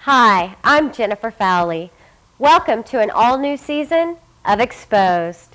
Hi, I'm Jennifer Fowley. Welcome to an all-new season of Exposed.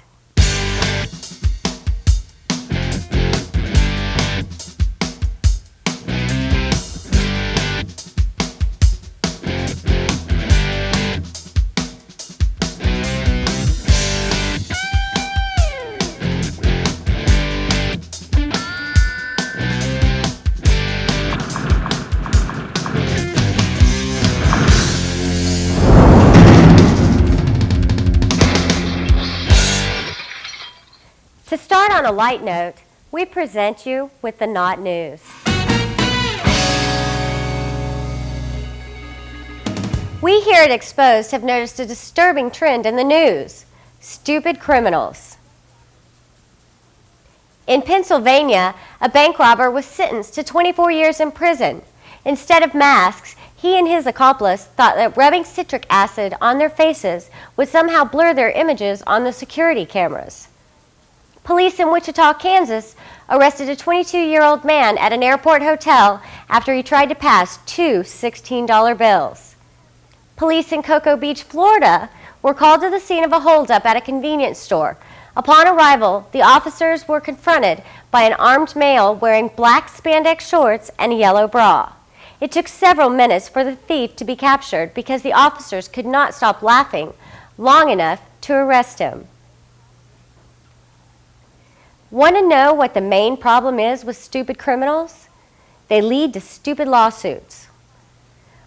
To start on a light note, we present you with the Not News. We here at Exposed have noticed a disturbing trend in the news: stupid criminals. In Pennsylvania, a bank robber was sentenced to 24 years in prison. Instead of masks, he and his accomplice thought that rubbing citric acid on their faces would somehow blur their images on the security cameras. Police in Wichita, Kansas, arrested a 22-year-old man at an airport hotel after he tried to pass two $16 bills. Police in Cocoa Beach, Florida, were called to the scene of a holdup at a convenience store. Upon arrival, the officers were confronted by an armed male wearing black spandex shorts and a yellow bra. It took several minutes for the thief to be captured because the officers could not stop laughing long enough to arrest him. Want to know what the main problem is with stupid criminals? They lead to stupid lawsuits.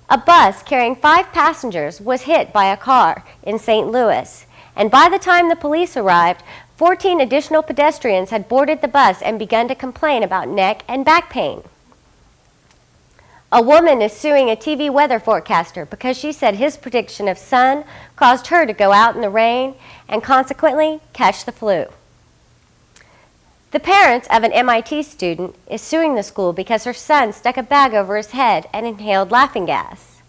A bus carrying 5 passengers was hit by a car in St. Louis, and by the time the police arrived, 14 additional pedestrians had boarded the bus and begun to complain about neck and back pain. A woman is suing a TV weather forecaster because she said his prediction of sun caused her to go out in the rain and consequently catch the flu. The parent of an MIT student is suing the school because her son stuck a bag over his head and inhaled laughing gas.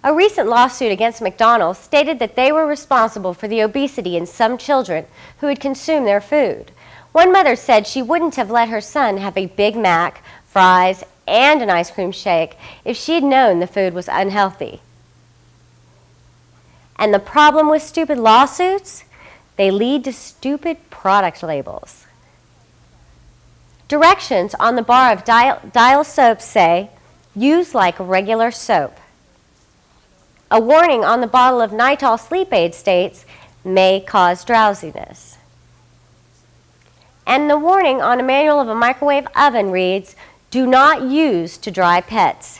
A recent lawsuit against McDonald's stated that they were responsible for the obesity in some children who had consumed their food. One mother said she wouldn't have let her son have a Big Mac, fries, and an ice cream shake if she had known the food was unhealthy. And the problem with stupid lawsuits? They lead to stupid product labels. Directions on the bar of Dial soap say, "Use like regular soap." A warning on the bottle of Nytol sleep aid states, "May cause drowsiness." And the warning on a manual of a microwave oven reads, "Do not use to dry pets."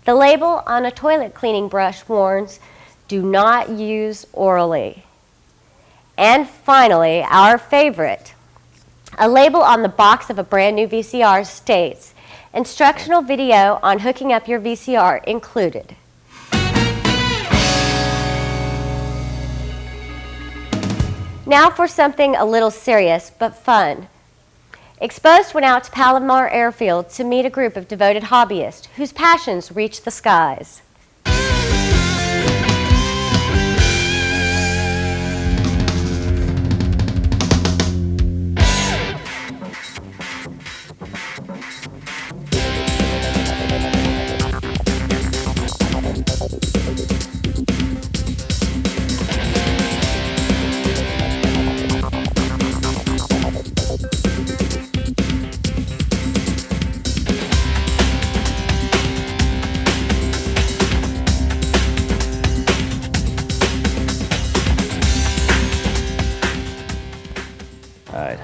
The label on a toilet cleaning brush warns, "Do not use orally." And finally, our favorite, a label on the box of a brand new VCR states, "Instructional video on hooking up your VCR included." Now for something a little serious but fun. Exposed went out to Palomar Airfield to meet a group of devoted hobbyists whose passions reach the skies.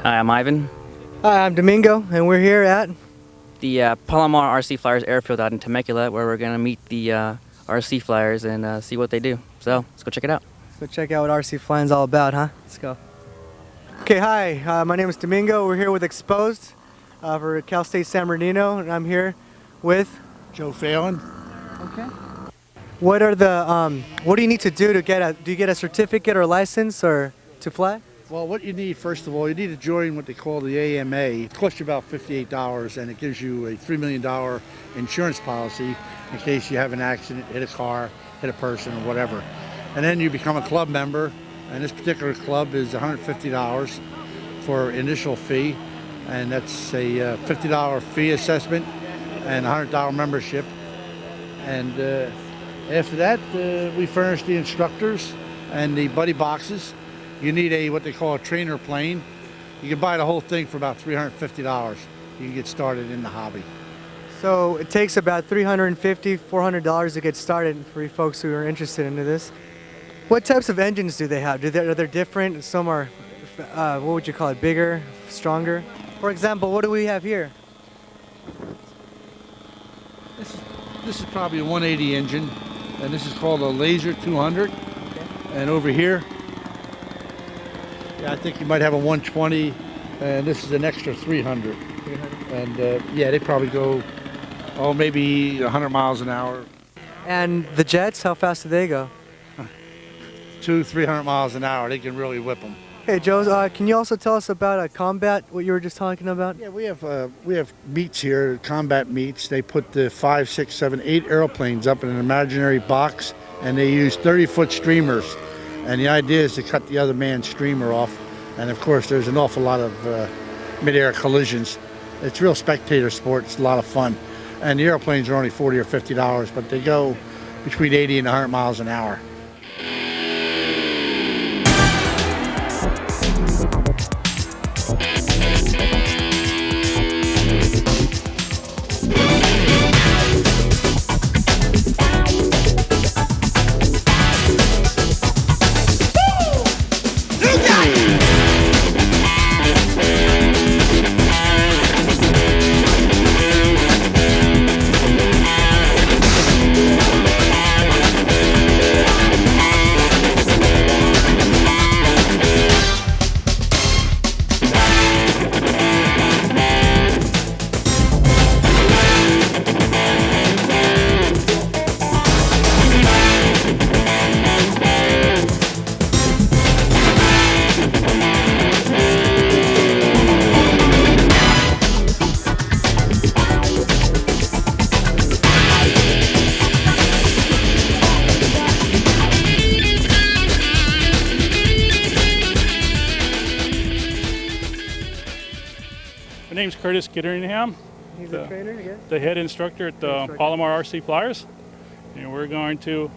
Hi, I'm Ivan. Hi, I'm Domingo, and we're here at The Palomar RC Flyers Airfield out in Temecula, where we're going to meet the RC Flyers and see what they do. So, let's go check it out. Let's go check out what RC flying's all about, huh? Let's go. Okay, hi, my name is Domingo. We're here with Exposed for Cal State San Bernardino, and I'm here with Joe Phelan. Okay. What are the what do you need to do to get a certificate or license or to fly? Well, what you need, first of all, you need to join what they call the AMA. It costs you about $58, and it gives you a $3 million insurance policy in case you have an accident, hit a car, hit a person, or whatever. And then you become a club member, and this particular club is $150 for initial fee, and that's a $50 fee assessment. and $100 membership. And after that, we furnish the instructors and the buddy boxes. You need what they call a trainer plane. You can buy the whole thing for about $350. You can get started in the hobby. So it takes about $350, $400 to get started for you folks who are interested into this. What types of engines do they have? Are they different? Some are, what would you call it, bigger, stronger? For example, what do we have here? This is probably a 180 engine, and this is called a Laser 200. Okay. And over here, I think you might have a 120, and this is an extra 300. And they probably go, maybe 100 miles an hour. And the jets, how fast do they go? 200-300 miles an hour. They can really whip them. Hey, Joe, can you also tell us about combat, what you were just talking about? Yeah, we have meets here, combat meets. They put the 5, 6, 7, 8 airplanes up in an imaginary box, and they use 30-foot streamers. And the idea is to cut the other man's streamer off. And of course, there's an awful lot of mid-air collisions. It's real spectator sport. It's a lot of fun. And the airplanes are only $40 or $50, but they go between 80 and 100 miles an hour. My name's Curtis Gitteringham. He's a trainer, yes? The head instructor at the Palomar RC Flyers. And we're going to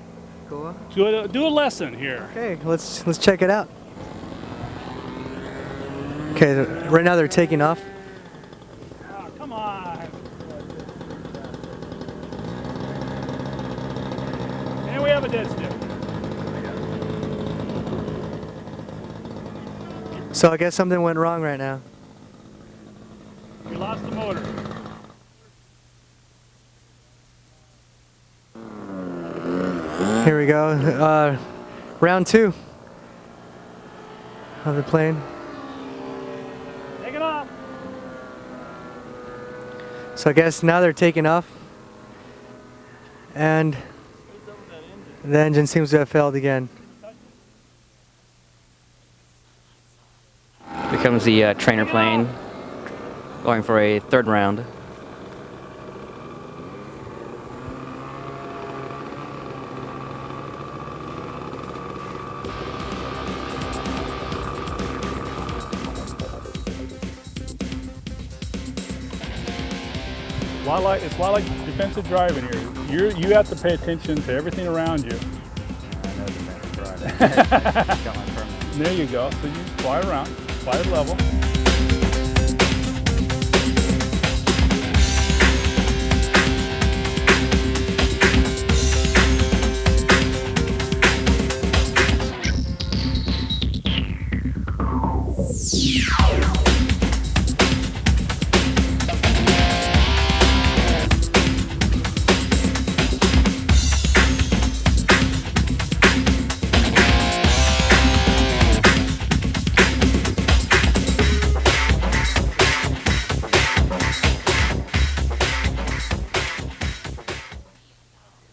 Cool. do a lesson here. Okay, let's check it out. Okay, right now they're taking off. Oh, come on. And we have a dead stick. So I guess something went wrong right now. We lost the motor. Here we go. Round 2 of the plane. Take it off. So I guess now they're taking off. And the engine seems to have failed again. Here comes the trainer plane, going for a third round. It's a lot like defensive driving here. You have to pay attention to everything around you. There you go. So you fly around, fly level.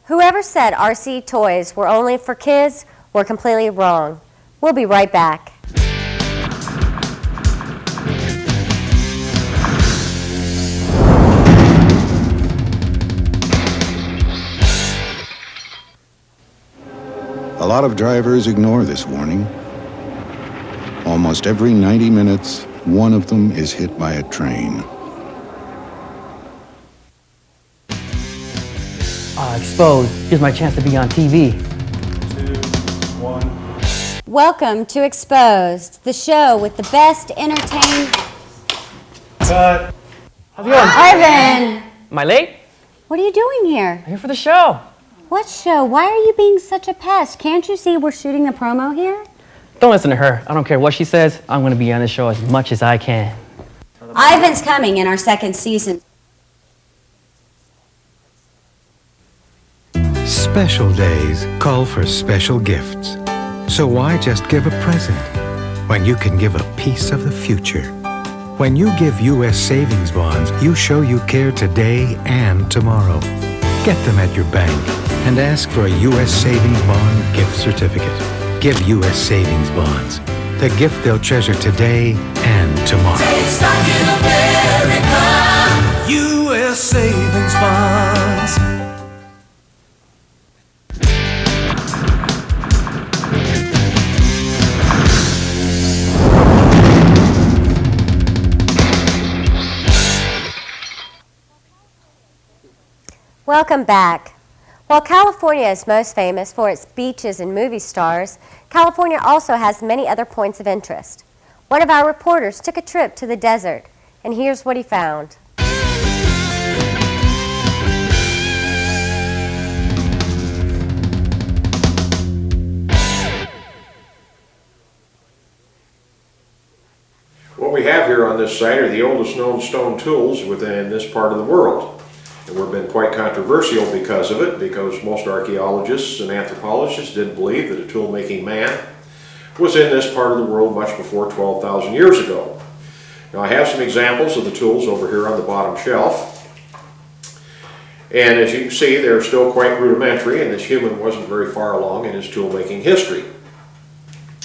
Whoever said RC toys were only for kids were completely wrong. We'll be right back. A lot of drivers ignore this warning. Almost every 90 minutes, one of them is hit by a train. Exposed. Here's my chance to be on TV. 2, 1. Welcome to Exposed, the show with the best entertainment. Cut. How's it going? Ivan! Am I late? What are you doing here? I'm here for the show. What show? Why are you being such a pest? Can't you see we're shooting the promo here? Don't listen to her. I don't care what she says. I'm going to be on the show as much as I can. Ivan's coming in our second season. Special days call for special gifts. So why just give a present when you can give a piece of the future? When you give U.S. savings bonds, you show you care today and tomorrow. Get them at your bank and ask for a U.S. savings bond gift certificate. Give U.S. savings bonds, the gift they'll treasure today and tomorrow. It's like in America. U.S. savings bonds. Welcome back. While California is most famous for its beaches and movie stars, California also has many other points of interest. One of our reporters took a trip to the desert, and here's what he found. What we have here on this site are the oldest known stone tools within this part of the world. And we've been quite controversial because of it, because most archaeologists and anthropologists did believe that a tool-making man was in this part of the world much before 12,000 years ago. Now I have some examples of the tools over here on the bottom shelf. And as you can see, they're still quite rudimentary, and this human wasn't very far along in his tool-making history.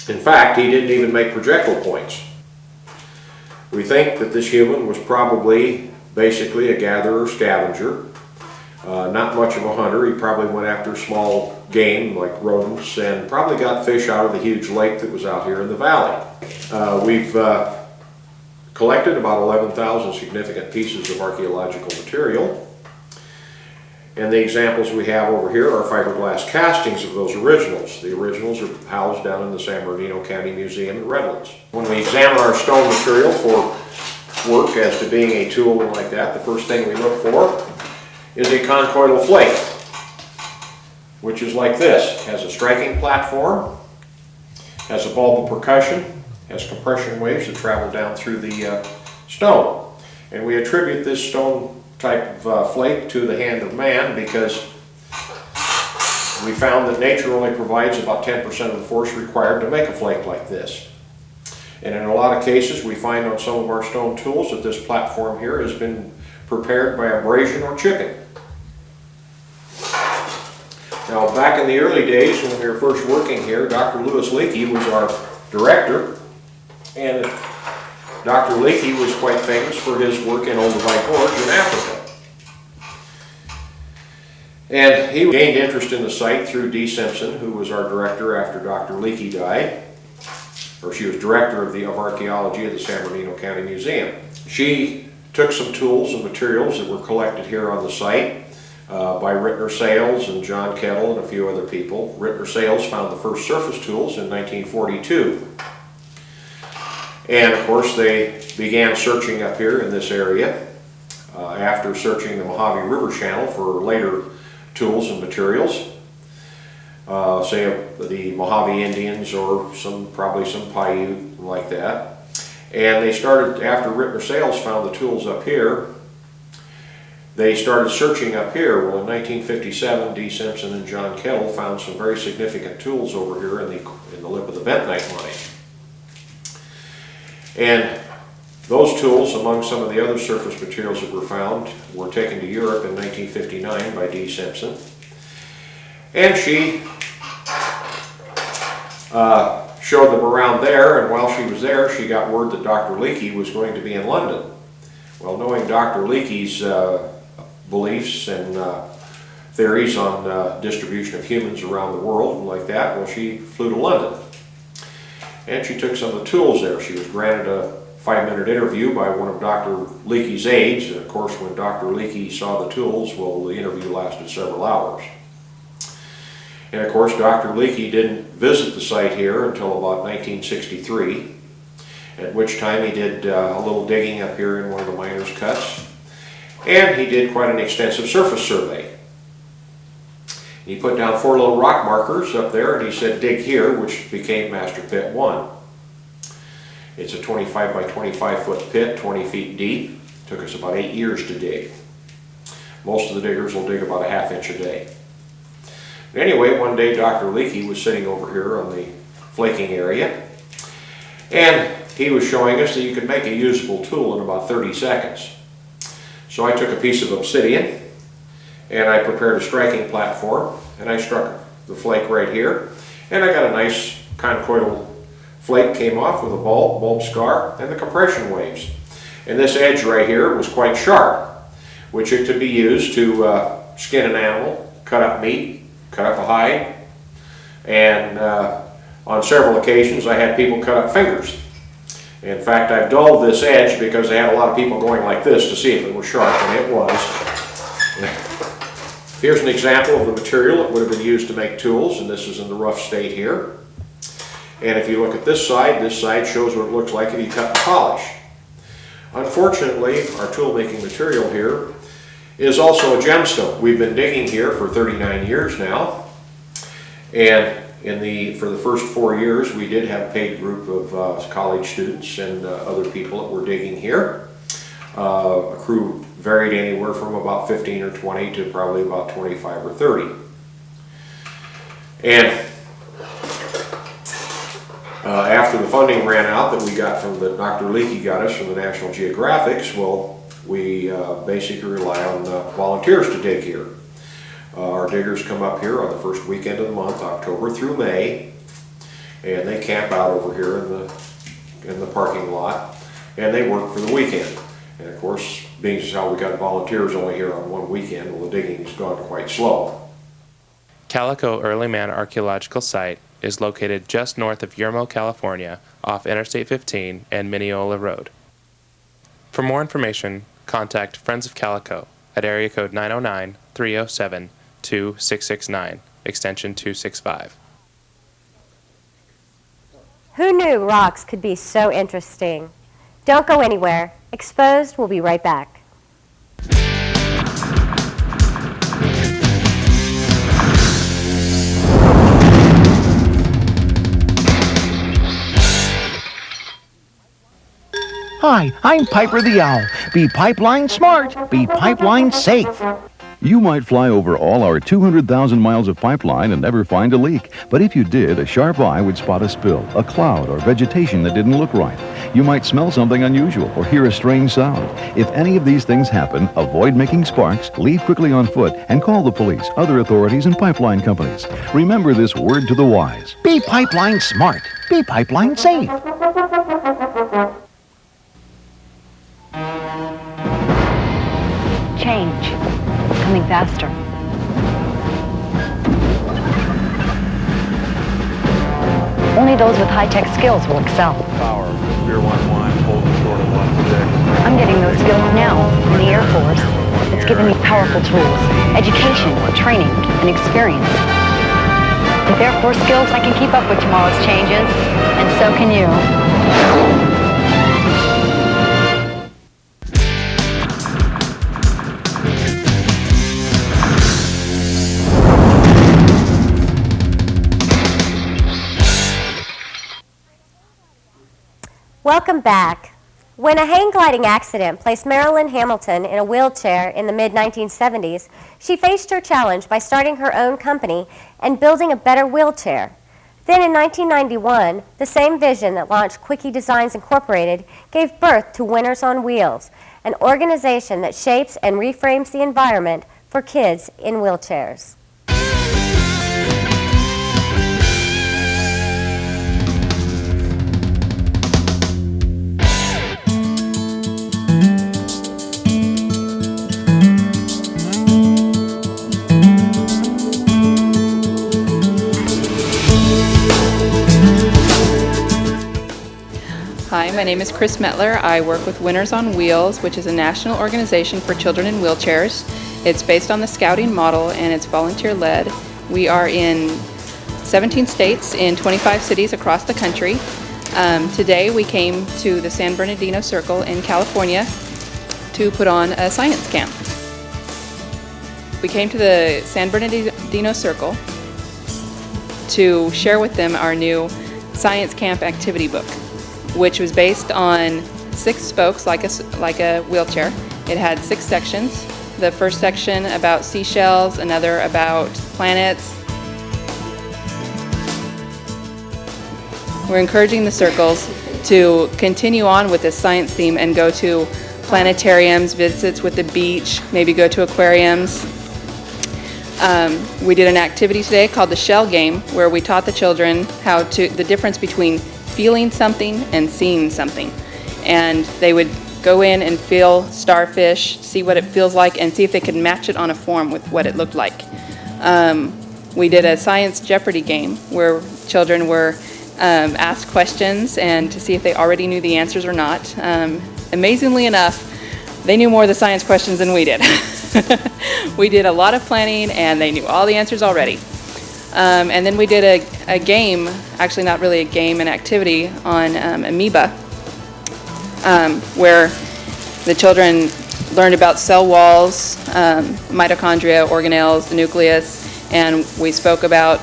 In fact, he didn't even make projectile points. We think that this human was probably basically a gatherer scavenger, not much of a hunter. He probably went after small game like rodents and probably got fish out of the huge lake that was out here in the valley. We've collected about 11,000 significant pieces of archaeological material, and the examples we have over here are fiberglass castings of those originals. The originals are housed down in the San Bernardino County Museum in Redlands. When we examine our stone material for work as to being a tool like that, the first thing we look for is a conchoidal flake, which is like this. It has a striking platform, has a bulb of percussion, has compression waves that travel down through the stone. And we attribute this stone type of flake to the hand of man because we found that nature only provides about 10% of the force required to make a flake like this. And in a lot of cases, we find on some of our stone tools that this platform here has been prepared by abrasion or chipping. Now, back in the early days when we were first working here, Dr. Louis Leakey was our director, and Dr. Leakey was quite famous for his work in Olduvai Gorge in Africa. And he gained interest in the site through Dee Simpson, who was our director after Dr. Leakey died. Or she was director of archaeology at the San Bernardino County Museum. She took some tools and materials that were collected here on the site by Rittner Sales and John Kettle and a few other people. Rittner Sales found the first surface tools in 1942. And of course they began searching up here in this area after searching the Mojave River channel for later tools and materials. Say the Mojave Indians or probably some Paiute like that. And they started, after Rittner Sales found the tools up here, they started searching up here. Well, in 1957, Dee Simpson and John Kettle found some very significant tools over here in the lip of the bentonite mine. And those tools, among some of the other surface materials that were found, were taken to Europe in 1959 by Dee Simpson. And she showed them around there, and while she was there, she got word that Dr. Leakey was going to be in London. Well, knowing Dr. Leakey's beliefs and theories on distribution of humans around the world and like that, well, she flew to London. And she took some of the tools there. She was granted a 5-minute interview by one of Dr. Leakey's aides. And of course, when Dr. Leakey saw the tools, well, the interview lasted several hours. And of course, Dr. Leakey didn't visit the site here until about 1963, at which time he did a little digging up here in one of the miners' cuts. And he did quite an extensive surface survey. He put down 4 little rock markers up there, and he said, dig here, which became Master Pit 1. It's a 25 by 25 foot pit, 20 feet deep. Took us about 8 years to dig. Most of the diggers will dig about a ½ inch a day. Anyway, one day Dr. Leakey was sitting over here on the flaking area, and he was showing us that you could make a usable tool in about 30 seconds. So I took a piece of obsidian, and I prepared a striking platform, and I struck the flake right here, and I got a nice conchoidal flake came off with a bulb scar, and the compression waves. And this edge right here was quite sharp, which it could be used to skin an animal, cut up meat, cut up a hide, and on several occasions I had people cut up fingers. In fact, I've dulled this edge because I had a lot of people going like this to see if it was sharp, and it was. Here's an example of the material that would have been used to make tools, and this is in the rough state here. And if you look at this side shows what it looks like if you cut and polish. Unfortunately, our tool making material here is also a gemstone. We've been digging here for 39 years now, and for the first 4 years we did have a paid group of college students and other people that were digging here. A crew varied anywhere from about 15 or 20 to probably about 25 or 30. And after the funding ran out that we got from Dr. Leakey got us from the National Geographics, well, we basically rely on volunteers to dig here. Our diggers come up here on the first weekend of the month, October through May, and they camp out over here in the parking lot, and they work for the weekend. And of course, being as how we got volunteers only here on one weekend, well, the digging's gone quite slow. Calico Early Man Archaeological Site is located just north of Yermo, California, off Interstate 15 and Mineola Road. For more information, contact Friends of Calico at area code 909-307-2669, extension 265. Who knew rocks could be so interesting? Don't go anywhere. Exposed will be right back. Hi, I'm Piper the Owl. Be pipeline smart, be pipeline safe. You might fly over all our 200,000 miles of pipeline and never find a leak. But if you did, a sharp eye would spot a spill, a cloud, or vegetation that didn't look right. You might smell something unusual or hear a strange sound. If any of these things happen, avoid making sparks, leave quickly on foot, and call the police, other authorities, and pipeline companies. Remember this word to the wise. Be pipeline smart, be pipeline safe. Change. It's coming faster. Only those with high-tech skills will excel. Power, beer 1 wine, holding short of 1 6. I'm getting those skills now in the Air Force. It's giving me powerful tools, education, training, and experience. With Air Force skills, I can keep up with tomorrow's changes, and so can you. Welcome back. When a hang gliding accident placed Marilyn Hamilton in a wheelchair in the mid-1970s, she faced her challenge by starting her own company and building a better wheelchair. Then in 1991, the same vision that launched Quickie Designs Incorporated gave birth to Winners on Wheels, an organization that shapes and reframes the environment for kids in wheelchairs. Hi, Hi, my name is Chris Metler. I work with Winners on Wheels, which is a national organization for children in wheelchairs. It's based on the Scouting model and it's volunteer-led. We are in 17 states in 25 cities across the country. Today we came to the San Bernardino Circle in California to put on a science camp. We came to the San Bernardino Circle to share with them our new science camp activity book, which was based on 6 spokes like a wheelchair. It had 6 sections. The first section about seashells, another about planets. We're encouraging the circles to continue on with this science theme and go to planetariums, visits with the beach, maybe go to aquariums. We did an activity today called the Shell Game, where we taught the children the difference between feeling something and seeing something. And they would go in and feel starfish, see what it feels like, and see if they could match it on a form with what it looked like. We did a Science Jeopardy game where children were asked questions and to see if they already knew the answers or not. Amazingly enough, they knew more of the science questions than we did. We did a lot of planning and they knew all the answers already. And then we did a game, actually not really a game, an activity on amoeba, where the children learned about cell walls, mitochondria, organelles, the nucleus, and we spoke about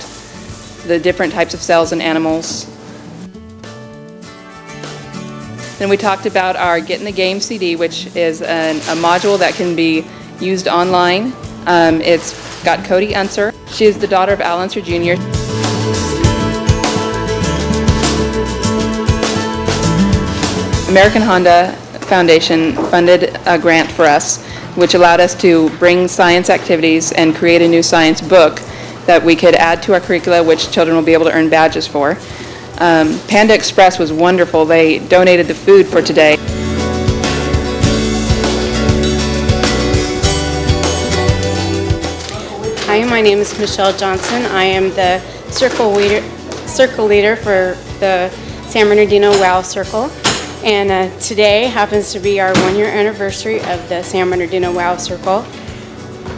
the different types of cells in animals. Then we talked about our Get in the Game CD, which is a module that can be used online. It's got Cody Unser. She is the daughter of Al Unser Jr. American Honda Foundation funded a grant for us, which allowed us to bring science activities and create a new science book that we could add to our curricula, which children will be able to earn badges for. Panda Express was wonderful. They donated the food for today. Hi, my name is Michelle Johnson. I am the circle leader for the San Bernardino WOW Circle. And today happens to be our 1-year anniversary of the San Bernardino WOW Circle.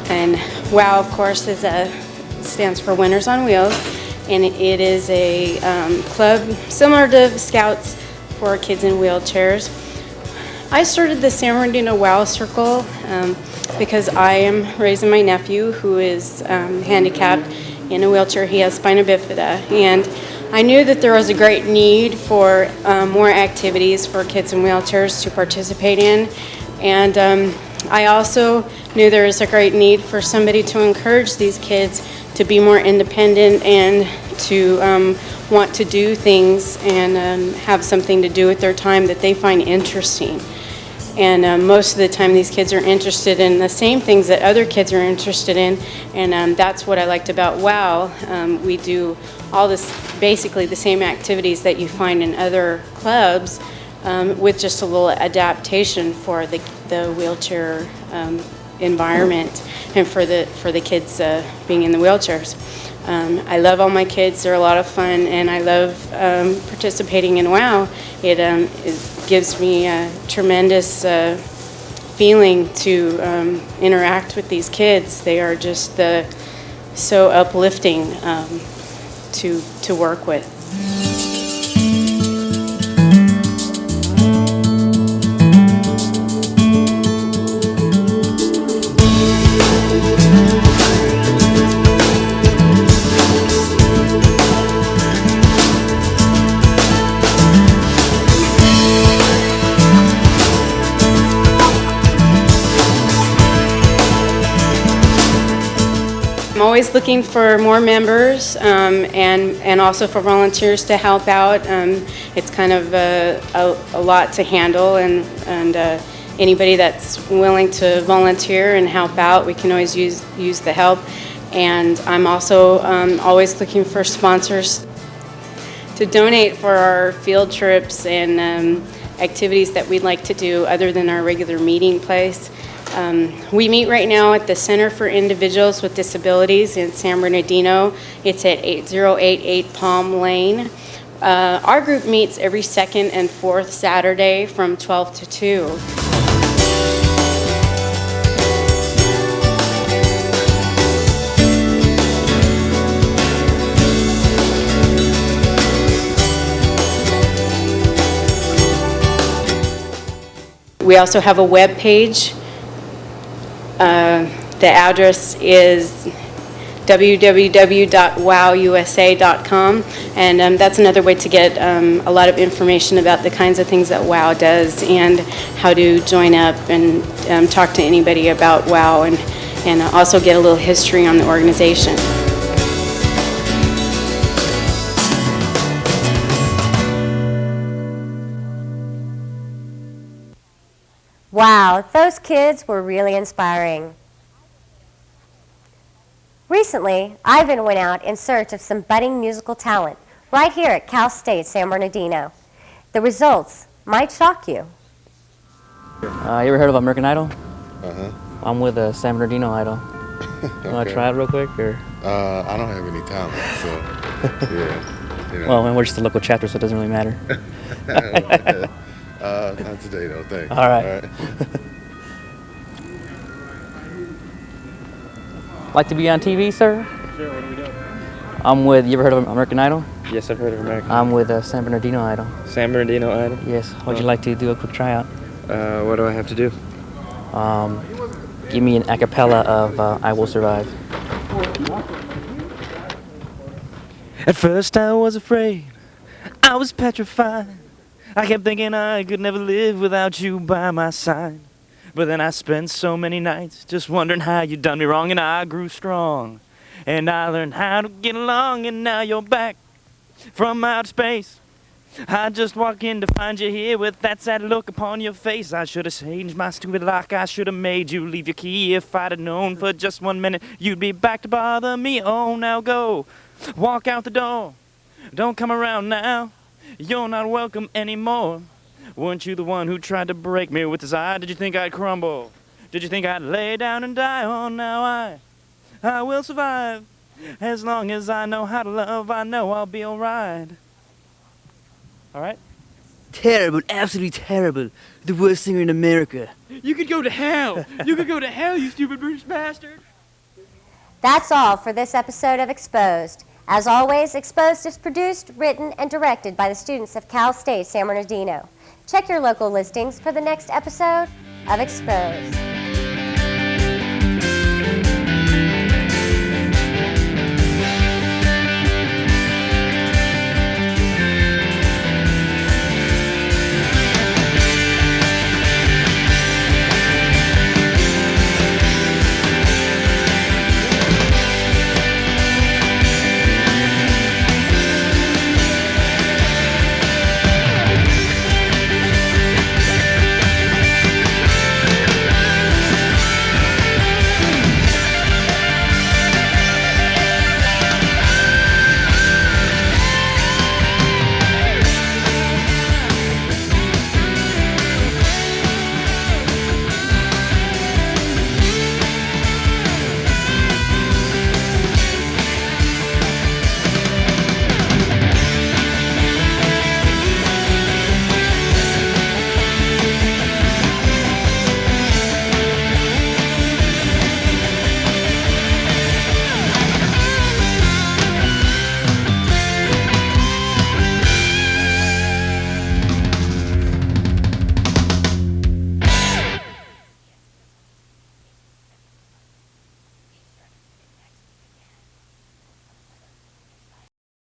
And WOW, of course, stands for Winners on Wheels. And it is a club similar to Scouts for kids in wheelchairs. I started the San Bernardino WOW Circle because I am raising my nephew who is handicapped in a wheelchair. He has spina bifida. And I knew that there was a great need for more activities for kids in wheelchairs to participate in. And I also knew there was a great need for somebody to encourage these kids to be more independent and to want to do things and have something to do with their time that they find interesting. And most of the time these kids are interested in the same things that other kids are interested in, and that's what I liked about WOW. We do all this, basically the same activities that you find in other clubs, with just a little adaptation for the wheelchair environment and for the kids being in the wheelchairs. I love all my kids. They're a lot of fun, and I love participating in WOW. It gives me a tremendous feeling to interact with these kids. They are just so uplifting to work with. I'm always looking for more members and also for volunteers to help out. It's kind of a lot to handle, and anybody that's willing to volunteer and help out, we can always use the help. And I'm also always looking for sponsors to donate for our field trips and activities that we'd like to do other than our regular meeting place. We meet right now at the Center for Individuals with Disabilities in San Bernardino. It's at 8088 Palm Lane. Our group meets every second and fourth Saturday from 12 to 2. We also have a web page. The address is www.wowusa.com, and that's another way to get a lot of information about the kinds of things that WOW does and how to join up and talk to anybody about WOW, and also get a little history on the organization. Wow, those kids were really inspiring. Recently, Ivan went out in search of some budding musical talent right here at Cal State San Bernardino. The results might shock you. You ever heard of American Idol? Uh-huh. I'm with San Bernardino Idol. You want to try it real quick? Or? I don't have any talent, so yeah. You know. Well, we're just a local chapter, so it doesn't really matter. Not today, though. Thanks. All right. Like to be on TV, sir? Sure, what are we doing? I'm with, you ever heard of American Idol? Yes, I've heard of American I'm with San Bernardino Idol. San Bernardino Idol? Yes. Would you like to do a quick tryout? What do I have to do? Give me an a cappella of I Will Survive. At first I was afraid, I was petrified. I kept thinking I could never live without you by my side. But then I spent so many nights just wondering how you done me wrong, and I grew strong. And I learned how to get along, and now you're back from outer space. I just walk in to find you here with that sad look upon your face. I should have changed my stupid lock, I should have made you leave your key. If I'd have known for just 1 minute you'd be back to bother me. Oh, now go, walk out the door, don't come around now. You're not welcome anymore. Weren't you the one who tried to break me with his eye? Did you think I'd crumble? Did you think I'd lay down and die? Oh, now I will survive. As long as I know how to love, I know I'll be alright. Alright? Terrible, absolutely terrible. The worst singer in America. You could go to hell. You could go to hell, you stupid British bastard. That's all for this episode of Exposed. As always, Exposed is produced, written, and directed by the students of Cal State San Bernardino. Check your local listings for the next episode of Exposed.